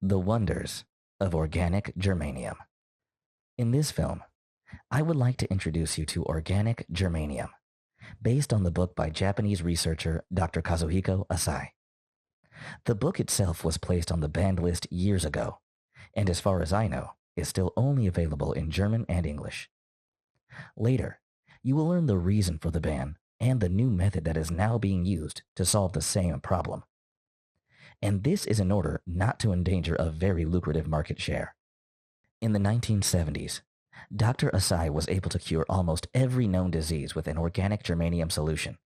The Wonders of Organic Germanium. In this film, I would like to introduce you to organic germanium, based on the book by Japanese researcher Dr. Kazuhiko Asai. The book itself was placed on the banned list years ago, and as far as I know, is still only available in German and English. Later, you will learn the reason for the ban and the new method that is now being used to solve the same problem. And this is in order not to endanger a very lucrative market share. In the 1970s, Dr. Asai was able to cure almost every known disease with an organic germanium solution,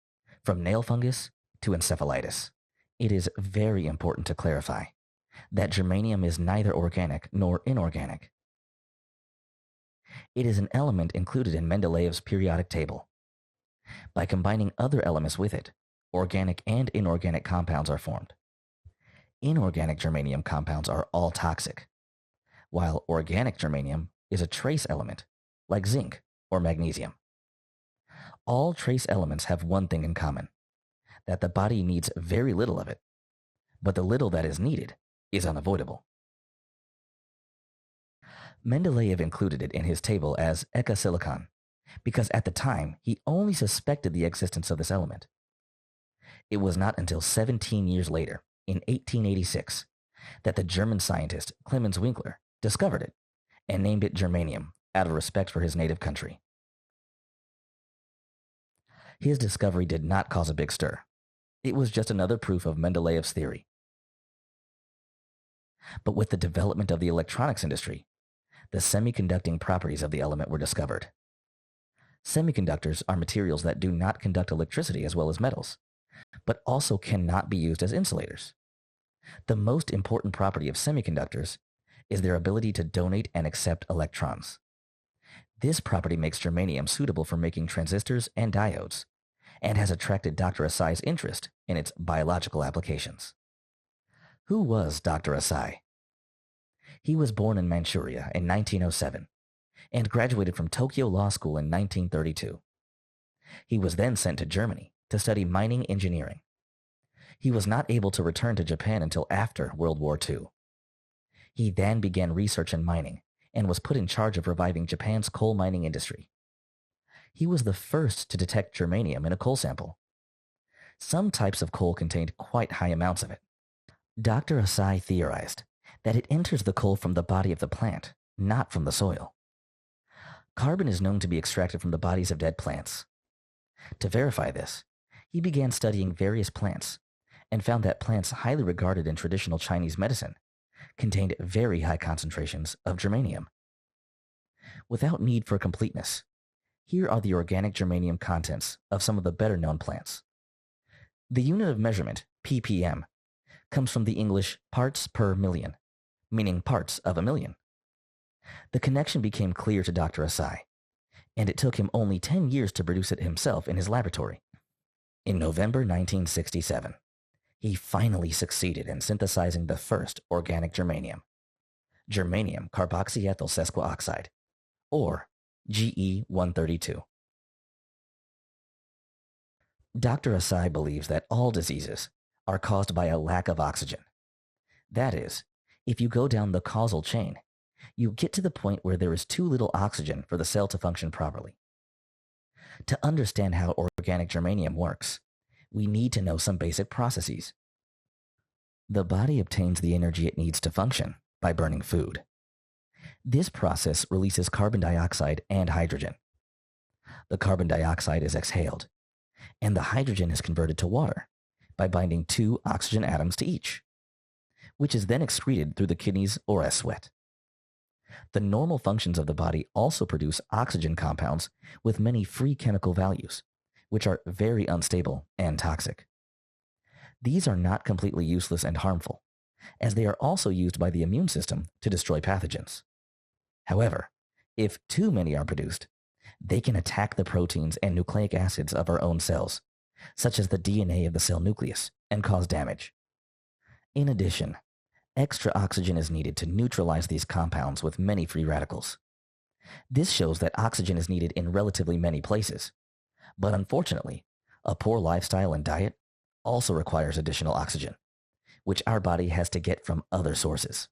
from nail fungus to encephalitis. It is very important to clarify that germanium is neither organic nor inorganic. It is an element included in Mendeleev's periodic table. By combining other elements with it, organic and inorganic compounds are formed. Inorganic germanium compounds are all toxic, while organic germanium is a trace element, like zinc or magnesium. All trace elements have one thing in common, that the body needs very little of it, but the little that is needed is unavoidable. Mendeleev included it in his table as ecosilicon because at the time he only suspected the existence of this element. It was not until 17 years later, in 1886, that the German scientist Clemens Winkler discovered it and named it germanium out of respect for his native country. His discovery did not cause a big stir. It was just another proof of Mendeleev's theory. But with the development of the electronics industry, the semiconducting properties of the element were discovered. Semiconductors are materials that do not conduct electricity as well as metals, but also cannot be used as insulators. The most important property of semiconductors is their ability to donate and accept electrons. This property makes germanium suitable for making transistors and diodes, and has attracted Dr. Asai's interest in its biological applications. Who was Dr. Asai? He was born in Manchuria in 1907 and graduated from Tokyo Law School in 1932. He was then sent to Germany to study mining engineering. He was not able to return to Japan until after World War II. He then began research in mining and was put in charge of reviving Japan's coal mining industry. He was the first to detect germanium in a coal sample. Some types of coal contained quite high amounts of it. Dr. Asai theorized that it enters the coal from the body of the plant, not from the soil. Carbon is known to be extracted from the bodies of dead plants. To verify this, he began studying various plants and found that plants highly regarded in traditional Chinese medicine contained very high concentrations of germanium. Without need for completeness, here are the organic germanium contents of some of the better-known plants. The unit of measurement, ppm, comes from the English parts per million, meaning parts of a million. The connection became clear to Dr. Asai, and it took him only 10 years to produce it himself in his laboratory. In November 1967, he finally succeeded in synthesizing the first organic germanium carboxyethyl sesquioxide, or GE-132. Dr. Asai believes that all diseases are caused by a lack of oxygen. That is, if you go down the causal chain, you get to the point where there is too little oxygen for the cell to function properly. To understand how organic germanium works, we need to know some basic processes. The body obtains the energy it needs to function by burning food. This process releases carbon dioxide and hydrogen. The carbon dioxide is exhaled, and the hydrogen is converted to water by binding 2 oxygen atoms to each, which is then excreted through the kidneys or as sweat. The normal functions of the body also produce oxygen compounds with many free chemical values, which are very unstable and toxic. These are not completely useless and harmful, as they are also used by the immune system to destroy pathogens. However, if too many are produced, they can attack the proteins and nucleic acids of our own cells, such as the DNA of the cell nucleus, and cause damage. In addition, extra oxygen is needed to neutralize these compounds with many free radicals. This shows that oxygen is needed in relatively many places, but unfortunately, a poor lifestyle and diet also requires additional oxygen, which our body has to get from other sources.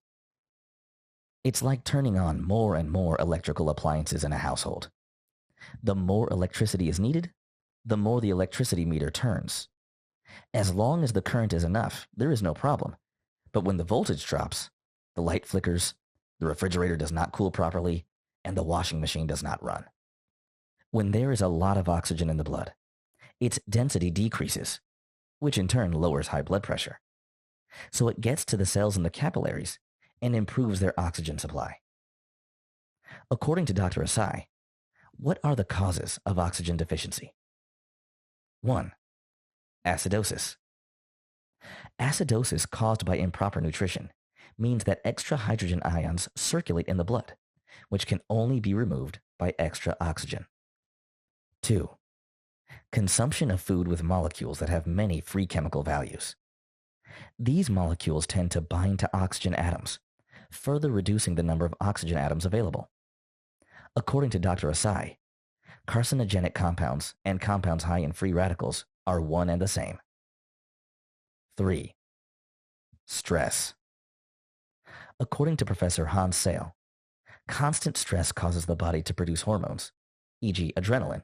It's like turning on more and more electrical appliances in a household. The more electricity is needed, the more the electricity meter turns. As long as the current is enough, there is no problem. But when the voltage drops, the light flickers, the refrigerator does not cool properly, and the washing machine does not run. When there is a lot of oxygen in the blood, its density decreases, which in turn lowers high blood pressure. So it gets to the cells in the capillaries and improves their oxygen supply. According to Dr. Asai, what are the causes of oxygen deficiency? 1. Acidosis. Acidosis caused by improper nutrition means that extra hydrogen ions circulate in the blood, which can only be removed by extra oxygen. 2. Consumption of food with molecules that have many free chemical values. These molecules tend to bind to oxygen atoms, further reducing the number of oxygen atoms available. According to Dr. Asai, carcinogenic compounds and compounds high in free radicals are one and the same. 3. Stress. According to Professor Hans Sale, constant stress causes the body to produce hormones, e.g. adrenaline,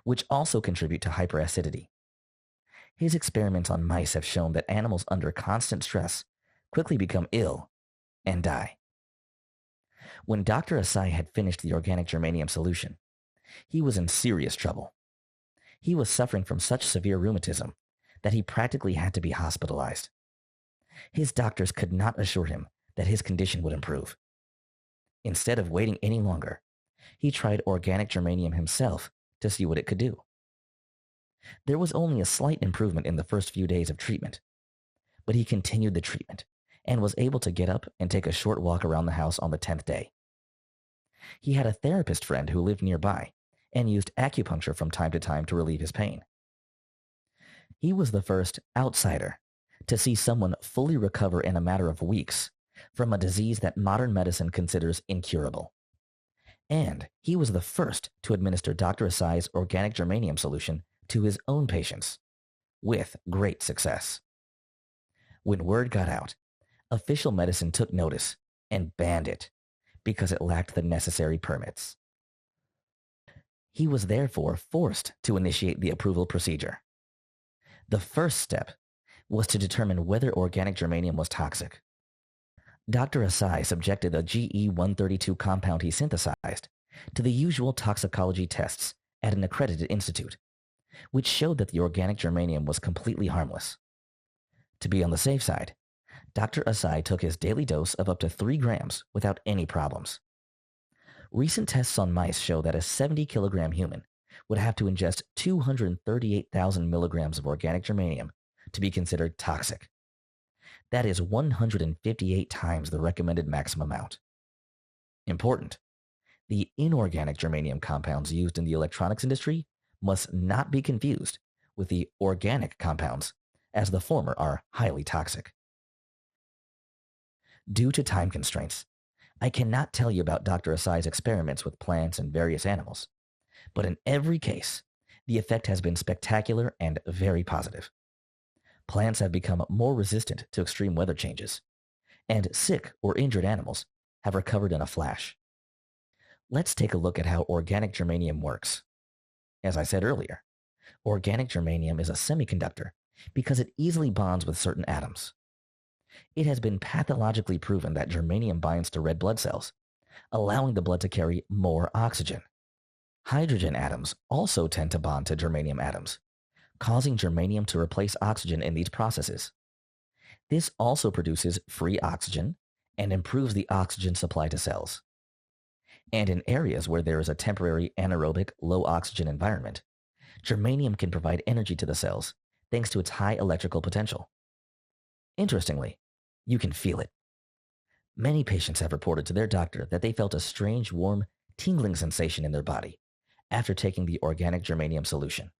which also contribute to hyperacidity. His experiments on mice have shown that animals under constant stress quickly become ill and die. When Dr. Asai had finished the organic germanium solution, he was in serious trouble. He was suffering from such severe rheumatism that he practically had to be hospitalized. His doctors could not assure him that his condition would improve. Instead of waiting any longer, he tried organic germanium himself to see what it could do. There was only a slight improvement in the first few days of treatment, but he continued the treatment and was able to get up and take a short walk around the house on the 10th day. He had a therapist friend who lived nearby and used acupuncture from time to time to relieve his pain. He was the first outsider to see someone fully recover in a matter of weeks from a disease that modern medicine considers incurable. And he was the first to administer Dr. Asai's organic germanium solution to his own patients, with great success. When word got out, official medicine took notice and banned it because it lacked the necessary permits. He was therefore forced to initiate the approval procedure. The first step was to determine whether organic germanium was toxic. Dr. Asai subjected the GE-132 compound he synthesized to the usual toxicology tests at an accredited institute, which showed that the organic germanium was completely harmless. To be on the safe side, Dr. Asai took his daily dose of up to 3 grams without any problems. Recent tests on mice show that a 70-kilogram human would have to ingest 238,000 milligrams of organic germanium to be considered toxic. That is 158 times the recommended maximum amount. Important: the inorganic germanium compounds used in the electronics industry must not be confused with the organic compounds, as the former are highly toxic. Due to time constraints, I cannot tell you about Dr. Asai's experiments with plants and various animals, but in every case, the effect has been spectacular and very positive. Plants have become more resistant to extreme weather changes, and sick or injured animals have recovered in a flash. Let's take a look at how organic germanium works. As I said earlier, organic germanium is a semiconductor because it easily bonds with certain atoms. It has been pathologically proven that germanium binds to red blood cells, allowing the blood to carry more oxygen. Hydrogen atoms also tend to bond to germanium atoms, causing germanium to replace oxygen in these processes. This also produces free oxygen and improves the oxygen supply to cells. And in areas where there is a temporary anaerobic low oxygen environment, germanium can provide energy to the cells thanks to its high electrical potential. Interestingly, you can feel it. Many patients have reported to their doctor that they felt a strange, warm, tingling sensation in their body after taking the organic germanium solution.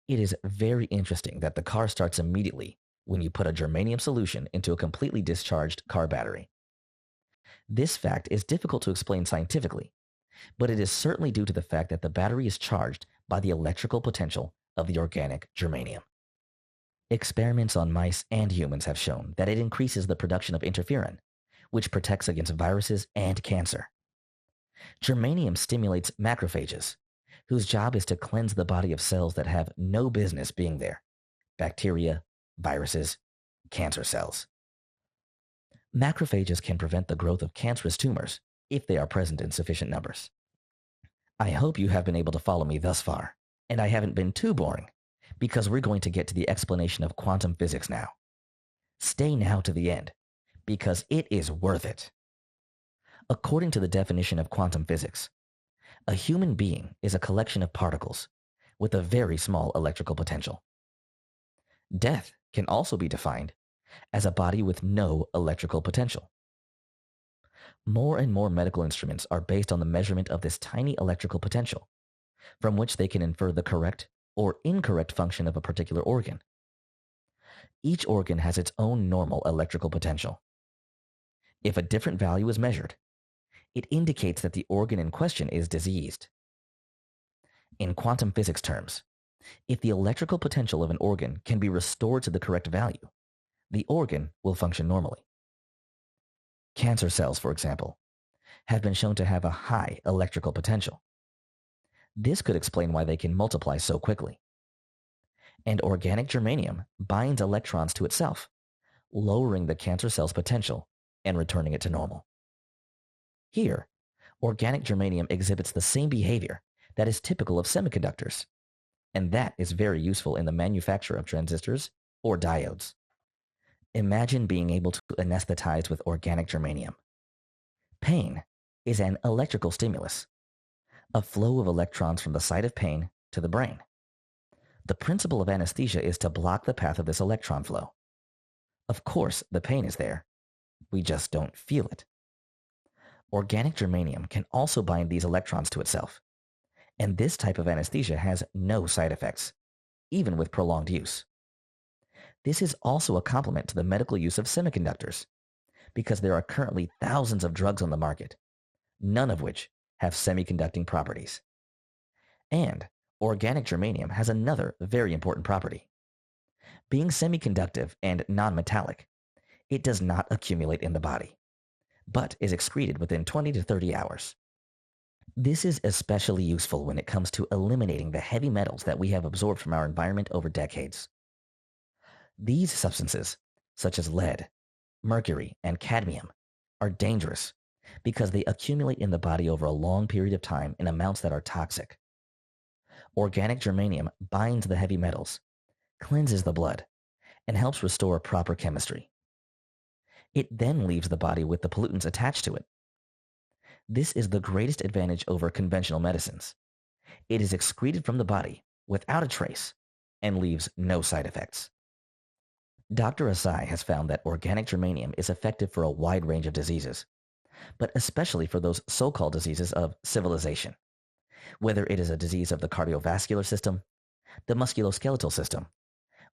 It is very interesting that the car starts immediately when you put a germanium solution into a completely discharged car battery. This fact is difficult to explain scientifically, but it is certainly due to the fact that the battery is charged by the electrical potential of the organic germanium. Experiments on mice and humans have shown that it increases the production of interferon, which protects against viruses and cancer. Germanium stimulates macrophages, whose job is to cleanse the body of cells that have no business being there: bacteria, viruses, cancer cells. Macrophages can prevent the growth of cancerous tumors if they are present in sufficient numbers. I hope you have been able to follow me thus far, and I haven't been too boring, because we're going to get to the explanation of quantum physics now. Stay now to the end, because it is worth it. According to the definition of quantum physics, a human being is a collection of particles with a very small electrical potential. Death can also be defined as a body with no electrical potential. More and more medical instruments are based on the measurement of this tiny electrical potential, from which they can infer the correct or incorrect function of a particular organ. Each organ has its own normal electrical potential. If a different value is measured, it indicates that the organ in question is diseased. In quantum physics terms, if the electrical potential of an organ can be restored to the correct value, the organ will function normally. Cancer cells, for example, have been shown to have a high electrical potential. This could explain why they can multiply so quickly. And organic germanium binds electrons to itself, lowering the cancer cell's potential and returning it to normal. Here, organic germanium exhibits the same behavior that is typical of semiconductors, and that is very useful in the manufacture of transistors or diodes. Imagine being able to anesthetize with organic germanium. Pain is an electrical stimulus, a flow of electrons from the site of pain to the brain. The principle of anesthesia is to block the path of this electron flow. Of course, the pain is there. We just don't feel it. Organic germanium can also bind these electrons to itself, and this type of anesthesia has no side effects, even with prolonged use. This is also a complement to the medical use of semiconductors, because there are currently thousands of drugs on the market, none of which have semiconducting properties. And organic germanium has another very important property. Being semiconductive and non-metallic, it does not accumulate in the body, but is excreted within 20 to 30 hours. This is especially useful when it comes to eliminating the heavy metals that we have absorbed from our environment over decades. These substances, such as lead, mercury, and cadmium, are dangerous because they accumulate in the body over a long period of time in amounts that are toxic. Organic germanium binds the heavy metals, cleanses the blood, and helps restore proper chemistry. It then leaves the body with the pollutants attached to it. This is the greatest advantage over conventional medicines. It is excreted from the body without a trace and leaves no side effects. Dr. Asai has found that organic germanium is effective for a wide range of diseases, but especially for those so-called diseases of civilization, whether it is a disease of the cardiovascular system, the musculoskeletal system,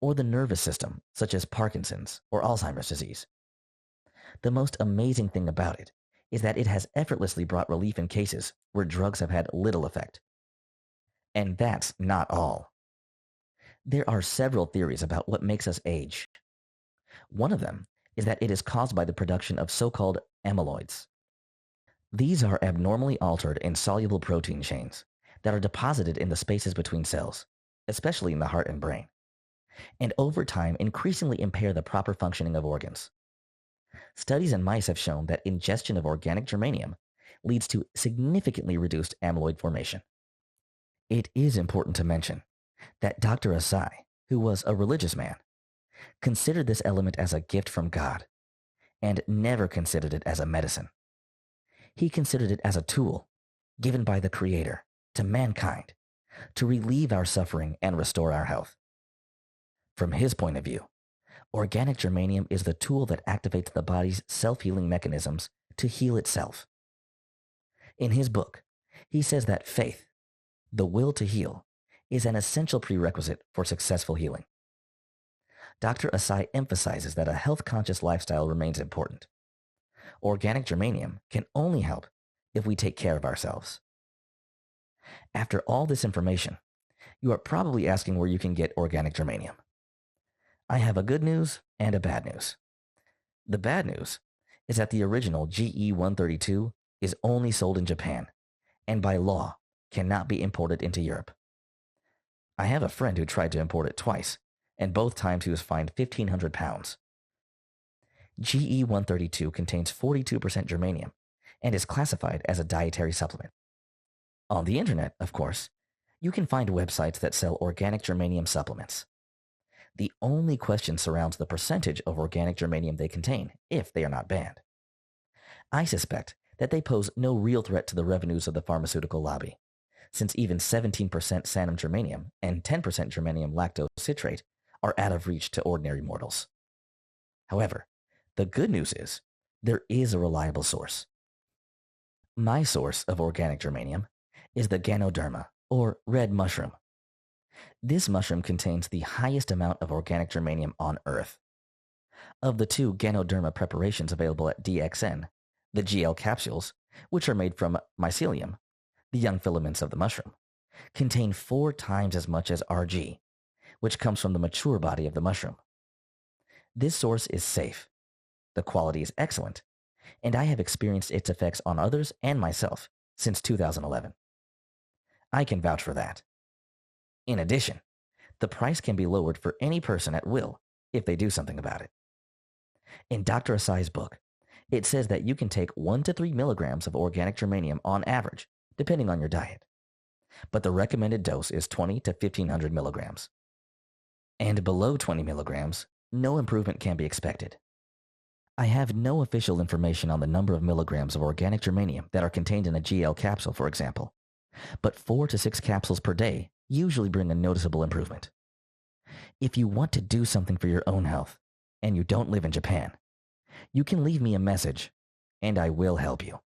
or the nervous system, such as Parkinson's or Alzheimer's disease. The most amazing thing about it is that it has effortlessly brought relief in cases where drugs have had little effect. And that's not all. There are several theories about what makes us age. One of them is that it is caused by the production of so-called amyloids. These are abnormally altered insoluble protein chains that are deposited in the spaces between cells, especially in the heart and brain, and over time increasingly impair the proper functioning of organs. Studies in mice have shown that ingestion of organic germanium leads to significantly reduced amyloid formation. It is important to mention that Dr. Asai, who was a religious man, considered this element as a gift from God and never considered it as a medicine. He considered it as a tool given by the Creator to mankind to relieve our suffering and restore our health. From his point of view, organic germanium is the tool that activates the body's self-healing mechanisms to heal itself. In his book, he says that faith, the will to heal, is an essential prerequisite for successful healing. Dr. Asai emphasizes that a health-conscious lifestyle remains important. Organic germanium can only help if we take care of ourselves. After all this information, you are probably asking where you can get organic germanium. I have a good news and a bad news. The bad news is that the original GE-132 is only sold in Japan and by law cannot be imported into Europe. I have a friend who tried to import it twice, and both times he was fined £1,500. GE-132 contains 42% germanium and is classified as a dietary supplement. On the internet, of course, you can find websites that sell organic germanium supplements. The only question surrounds the percentage of organic germanium they contain, if they are not banned. I suspect that they pose no real threat to the revenues of the pharmaceutical lobby, since even 17% sanum germanium and 10% germanium lactose citrate are out of reach to ordinary mortals. However, the good news is there is a reliable source. My source of organic germanium is the Ganoderma, or red mushroom. This mushroom contains the highest amount of organic germanium on Earth. Of the two Ganoderma preparations available at DXN, the GL capsules, which are made from mycelium, the young filaments of the mushroom, contain 4 times as much as RG, which comes from the mature body of the mushroom. This source is safe, the quality is excellent, and I have experienced its effects on others and myself since 2011. I can vouch for that. In addition, the price can be lowered for any person at will if they do something about it. In Dr. Asai's book, it says that you can take 1 to 3 milligrams of organic germanium on average, depending on your diet. But the recommended dose is 20 to 1500 milligrams. And below 20 milligrams, no improvement can be expected. I have no official information on the number of milligrams of organic germanium that are contained in a GL capsule, for example, but 4 to 6 capsules per day usually bring a noticeable improvement. If you want to do something for your own health, and you don't live in Japan, you can leave me a message, and I will help you.